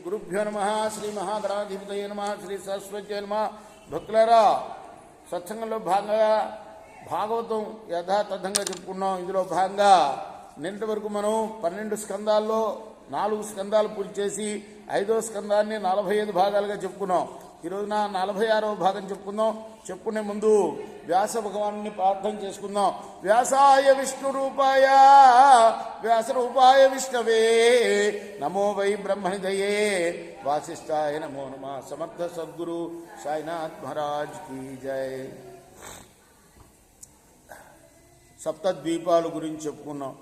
గురుభ్యో నమ. శ్రీ మహాగణాధిపతయే నమ. శ్రీ సరస్వత్యే నమ. భక్తులారా, సత్సంగంలో భాగంగా భాగవతం యథాతథంగా చెప్పుకున్నాం. ఇందులో భాగంగా నిన్నటి వరకు మనం 12 స్కందాల్లో 4 స్కందాలు పూర్తి చేసి 5వ స్కందాన్ని 45 భాగాలుగా చెప్పుకున్నాం. ఈరోజున 46వ భాగం చెప్పుకుందాం. చెప్పుకునే ముందు వ్యాస భగవాను ప్రార్థన చేసుకుందాం. వ్యాసాయ విష్ణు రూపాయ వ్యాస రూపాయ విష్ణవే నమో వై బ్రహ్మనిధయే వాసిష్ఠాయ నమో నమ. సమర్థ సద్గురు సాయినాథ్ మహారాజ్ కీ జై. సప్తద్వీపాల గురించి చెప్పుకున్నాం.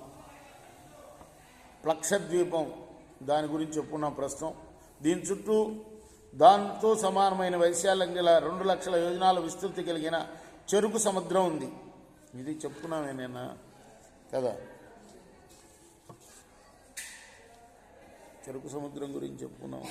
ప్లక్షద్వీపం దాని గురించి చెప్పుకున్నాం ప్రస్తుతం. దీని చుట్టూ దాంతో సమానమైన వైశాల్యం గల 2 లక్షల యోజనాల విస్తృతి కలిగిన చెరుకు సముద్రం ఉంది. ఇది చెప్పుకున్నామే నేను కదా. చెరుకు సముద్రం గురించి చెప్పుకున్నాం.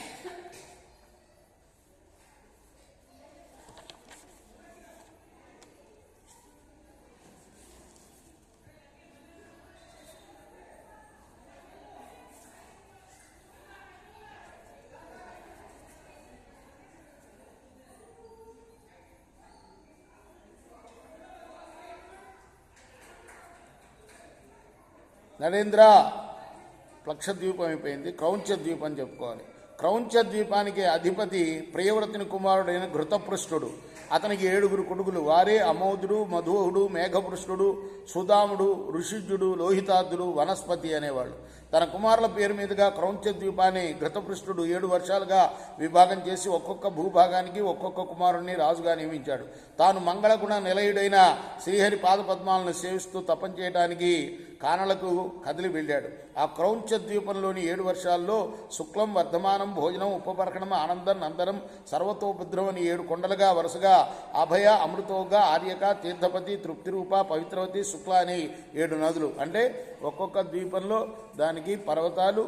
నరేంద్ర ప్లక్షద్వీపం అయిపోయింది. క్రౌంచ ద్వీపం చెప్పుకోవాలి. క్రౌంచ ద్వీపానికి అధిపతి ప్రియవ్రతుని కుమారుడైన ఘృతపృష్ఠుడు. అతనికి 7 కొడుకులు. వారే అమోదుడు, మధువుడు, మేఘపృష్ఠుడు, సుధాముడు, ఋషిజుడు, లోహితార్థుడు, వనస్పతి అనేవాళ్ళు. తన కుమారుల పేరు మీదుగా క్రౌంచ ద్వీపాన్ని ఘృతపృష్ఠుడు 7 వర్షాలుగా విభాగం చేసి ఒక్కొక్క భూభాగానికి ఒక్కొక్క కుమారుణ్ణి రాజుగా నియమించాడు. తాను మంగళగుణ నిలయుడైన శ్రీహరి పాదపద్మాలను సేవిస్తూ తపం చేయడానికి కానలకు కదిలి వెళ్ళాడు. ఆ క్రౌంచ ద్వీపంలోని 7 వర్షాల్లో శుక్లం, వర్ధమానం, భోజనం, ఉపపర్కణం, ఆనందం, నందనం, సర్వతోభద్రం అని 7 కొండలుగా వరుసగా అభయ, అమృతోగ, ఆర్యక, తీర్థపతి, తృప్తిరూప, పవిత్రవతి, శుక్ల అని 7 నదులు. అంటే ఒక్కొక్క ద్వీపంలో దానికి పర్వతాలు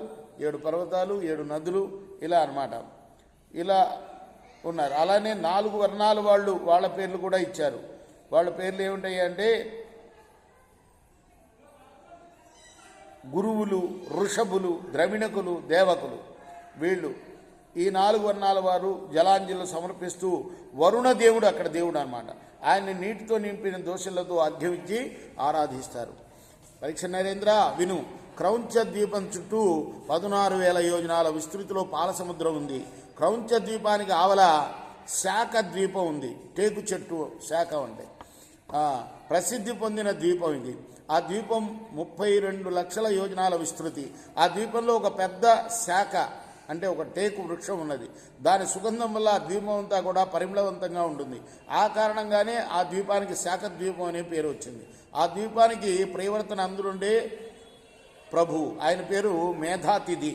7 పర్వతాలు, 7 నదులు ఇలా అన్నమాట. ఇలా ఉన్నారు. అలానే 4 వర్ణాల వాళ్ళు వాళ్ళ పేర్లు కూడా ఇచ్చారు. వాళ్ళ పేర్లు ఏమిటాయి అంటే గురువులు, ఋషభులు, ద్రవిణకులు, దేవకులు. వీళ్ళు ఈ 4 వర్ణాల వారు జలాంజలు సమర్పిస్తూ వరుణదేవుడు అక్కడ దేవుడు అన్నమాట. ఆయన్ని నీటితో నింపిన దోషులతో అర్ఘ్యమిచ్చి ఆరాధిస్తారు. పరీక్ష నరేంద్ర విను. క్రౌంచ ద్వీపం చుట్టూ 16,000 యోజనాల విస్తృతిలో పాలసముద్రం ఉంది. క్రౌంచ ద్వీపానికి ఆవల శాఖ ద్వీపం ఉంది. టేకు చెట్టు శాఖ అంటే ప్రసిద్ధి పొందిన ద్వీపం ఇది. ఆ ద్వీపం 32 లక్షల యోజనాల విస్తృతి. ఆ ద్వీపంలో ఒక పెద్ద శాఖ అంటే ఒక టేకు వృక్షం ఉన్నది. దాని సుగంధం వల్ల ఆ ద్వీపం అంతా కూడా పరిమళవంతంగా ఉంటుంది. ఆ కారణంగానే ఆ ద్వీపానికి శాఖ ద్వీపం అనే పేరు వచ్చింది. ఆ ద్వీపానికి ప్రియవర్తన అందురుండే ప్రభు, ఆయన పేరు మేధాతిథి.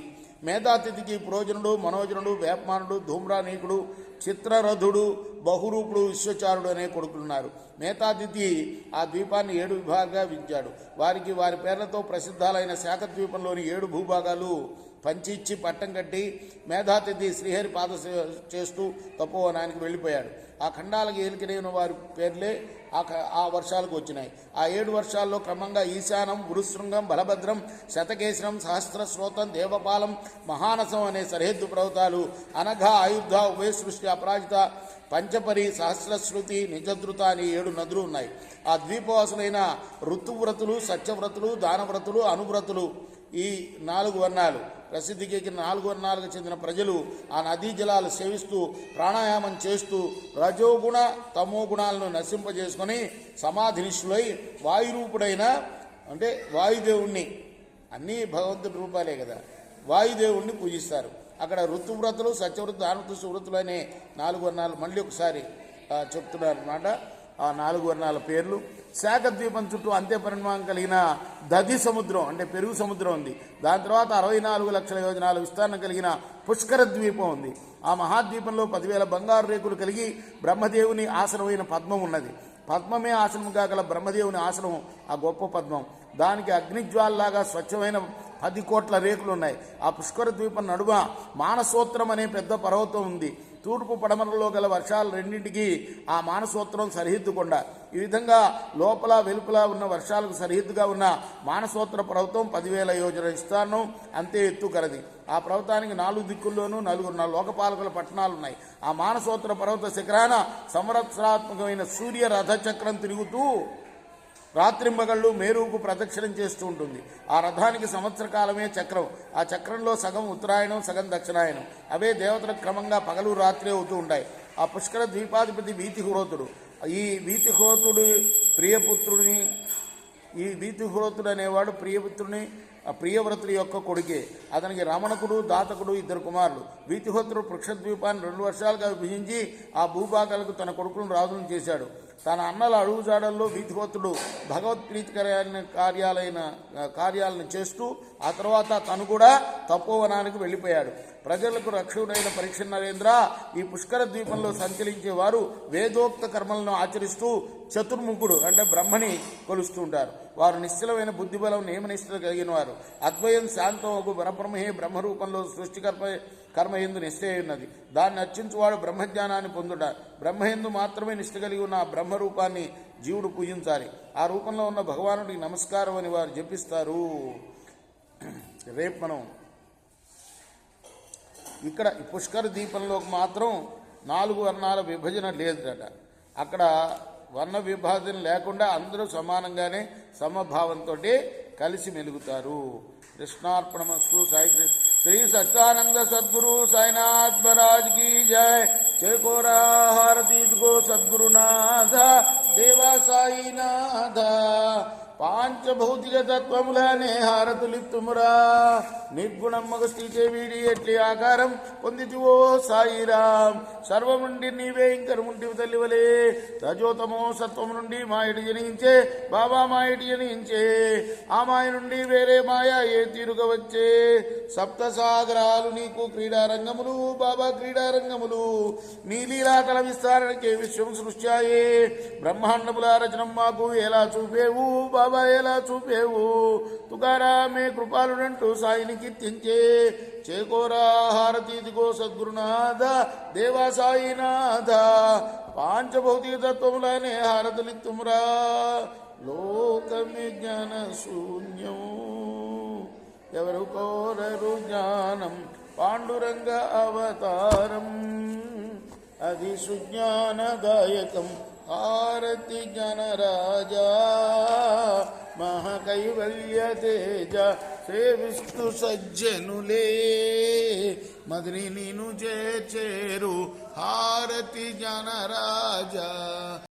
మేధాతిథికి పురోజనుడు, మనోజనుడు, వేపమానుడు, ధూమ్రానీకుడు, చిత్రరథుడు, బహురూపుడు, విశ్వచారుడు అనే కొడుకులున్నారు. మేధాతిథి ఆ ద్వీపాన్ని 7 విభాగాలుగా వించాడు. వారికి వారి పేర్లతో ప్రసిద్ధాలైన శాఖ ద్వీపంలోని 7 భూభాగాలు పంచిచ్చి పట్టం కట్టి మేధాతిథి శ్రీహరి పాద చేస్తూ తపోవనానికి వెళ్ళిపోయాడు. ఆ ఖండాలకు ఏలికైన వారి పేర్లే ఆ వర్షాలకు వచ్చినాయి. ఆ 7 వర్షాల్లో క్రమంగా ఈశానం, గురుశృంగం, బలభద్రం, శతకేశనం, సహస్రశ్రోతం, దేవపాలం, మహానసం అనే సరిహద్దు పర్వతాలు, అనఘ, ఆయుద్ధ, ఉభయ సృష్టి, అపరాజిత, పంచపరి, సహస్రశ్రుతి, నిజధృత అని 7 నదులు ఉన్నాయి. ఆ ద్వీపవాసులైన ఋతువ్రతులు, సత్యవ్రతులు, దానవ్రతులు, అనువ్రతులు ఈ 4 వర్ణాలు ప్రసిద్ధికెక్కిన 4 వర్ణాలకు చెందిన ప్రజలు ఆ నదీ జలాలు సేవిస్తూ ప్రాణాయామం చేస్తూ రజోగుణ తమో గుణాలను నశింపజేసుకొని సమాధినిష్ఠులై వాయురూపుడైన అంటే వాయుదేవుణ్ణి, అన్నీ భగవంతుడి రూపాలే కదా, వాయుదేవుణ్ణి పూజిస్తారు. అక్కడ ఋతువ్రతులు, సత్యవ్రతులు, దానవ్రతులు, సువ్రతులు అనే 4 వర్ణాలు మళ్ళీ ఒకసారి చెప్తున్నారు అన్నమాట. ఆ 4 వర్ణాల పేర్లు. శాఖ ద్వీపం చుట్టూ అంత్య పరిమాణం కలిగిన దధి సముద్రం అంటే పెరుగు సముద్రం ఉంది. దాని తర్వాత 64 లక్షల యోజనాల విస్తరణ కలిగిన పుష్కర ద్వీపం ఉంది. ఆ మహాద్వీపంలో 10,000 బంగారు రేకులు కలిగి బ్రహ్మదేవుని ఆసనమైన పద్మం ఉన్నది. పద్మమే ఆసనంగా గల బ్రహ్మదేవుని ఆసనం ఆ గొప్ప పద్మం. దానికి అగ్నిజ్వాలలాగా స్వచ్ఛమైన 10 కోట్ల రేకులు ఉన్నాయి. ఆ పుష్కర ద్వీపం నడుమ మానసోత్రం అనే పెద్ద పర్వతం ఉంది. తూర్పు పడమరలో గల వర్షాలు రెండింటికి ఆ మానసోత్తరం సరిహద్దు కొండ. ఈ విధంగా లోపల వెలుపల ఉన్న వర్షాలకు సరిహద్దుగా ఉన్న మానసోత్తర పర్వతం 10,000 యోజన విస్తారణం, అంతే ఎత్తు కలది. ఆ పర్వతానికి 4 దిక్కుల్లోనూ 4 లోకపాలకుల పట్టణాలు ఉన్నాయి. ఆ మానసోత్తర పర్వత శిఖరాన సంవత్సరాత్మకమైన సూర్య రథచక్రం తిరుగుతూ రాత్రింబగళ్ళు మేరుకు ప్రదక్షిణం చేస్తూ ఉంటుంది. ఆ రథానికి సంవత్సర కాలమే చక్రం. ఆ చక్రంలో సగం ఉత్తరాయణం, సగం దక్షిణాయనం. అవే దేవతలకు క్రమంగా పగలు రాత్రి అవుతూ ఉంటాయి. ఆ పుష్కర ద్వీపాధిపతి వీతిహోతుడు. ఈ వీతిహోతుడు ప్రియపుత్రుడిని ఈ వీతిహోతుడు అనేవాడు ప్రియపుత్రుని ప్రియవ్రతుడి యొక్క కొడుకే. అతనికి రమణకుడు, దాతకుడు 2 కుమారులు. వీతిహోత్రుడు పృక్షద్వీపాన్ని 2 వర్షాలుగా విభజించి ఆ భూభాగాలకు తన కొడుకులను రాజులను చేశాడు. తన అన్నల అడుగుజాడల్లో వీతిహోత్రుడు భగవత్ప్రీతికరమైన కార్యాలను చేస్తూ ఆ తర్వాత తను కూడా తపోవనానికి వెళ్ళిపోయాడు. ప్రజలకు రక్షకుడైన పరీక్ష నరేంద్ర, ఈ పుష్కర ద్వీపంలో సంచరించేవారు వేదోక్త కర్మలను ఆచరిస్తూ చతుర్ముఖుడు అంటే బ్రహ్మని కొలుస్తూ ఉంటారు. వారు నిశ్చలమైన బుద్ధిబలం, నియమనిష్టలు కలిగిన వారు. అద్వయం శాంతం పరబ్రహ్మయే బ్రహ్మరూపంలో కర్మయందు నిశ్చయ ఉన్నది. దాన్ని అర్చించువాడు బ్రహ్మజ్ఞానాన్ని పొందుట. బ్రహ్మయందు మాత్రమే నిష్ట కలిగి ఉన్న ఆ బ్రహ్మరూపాన్ని జీవుడు పూజించాలి. ఆ రూపంలో ఉన్న భగవానుడికి నమస్కారం అని వారు జపిస్తారు. రేపు మనం ఇక్కడ పుష్కర ద్వీపంలోకి మాత్రం 4 వర్ణాల విభజన లేదట. అక్కడ వర్ణ విభజన లేకుండా అందరూ సమానంగానే సమభావంతో కలిసి మెలుగుతారు. కృష్ణార్పణమస్తు. సాయి కృష్ణ. శ్రీ సత్యానంద సద్గురు సాయినాథ్ మహారాజ్ की जय. చేకోరా హారతి ఇదిగో సద్గురునాథ దేవా సాయినాథ. పాంచభౌతిక తత్వములనే హారతులిత్తుమురా. నిర్గుణమ్మగ స్థితే వీడి ఎట్లి ఆకారం పొందితివో సాయిరాం. సర్వం నుండి నీవే ఇంకరుముంటివి తల్లివలే. రజోతమో సత్వము నుండి మాయటి జనించే బాబా మాయటి జనించే. ఆ మాయ నుండి వేరే మాయ ఏ తీరుగా వచ్చే. సప్తసాగరాలు నీకు క్రీడారంగములు బాబా క్రీడారంగములు. నీలీలాకల విస్తారణకే విశ్వం సృష్ట్యాయే. బ్రహ్మాండముల రచనం మాకు ఎలా చూపేవు బాబా ఎలా చూపేవు. తుకారామే కృపాలునంటూ సాయిని కీర్తించే. చేకోరా హారతి ఇదిగో సద్గురునాథ దేవా సాయినాథ. పాంచభౌతిక తత్వములనే హారతులిత్తుమురా. లోకమి జ్ఞాన శూన్యం ఎవరు కోరరు జ్ఞానం. పాండురంగ అవతారం అది సుజ్ఞానదాయకం. హారతి జనరాజా మహాకైవల్య తేజ. సేవిస్తు సజ్జనులే మదిని నీను చేరు. హారతి జనరాజా.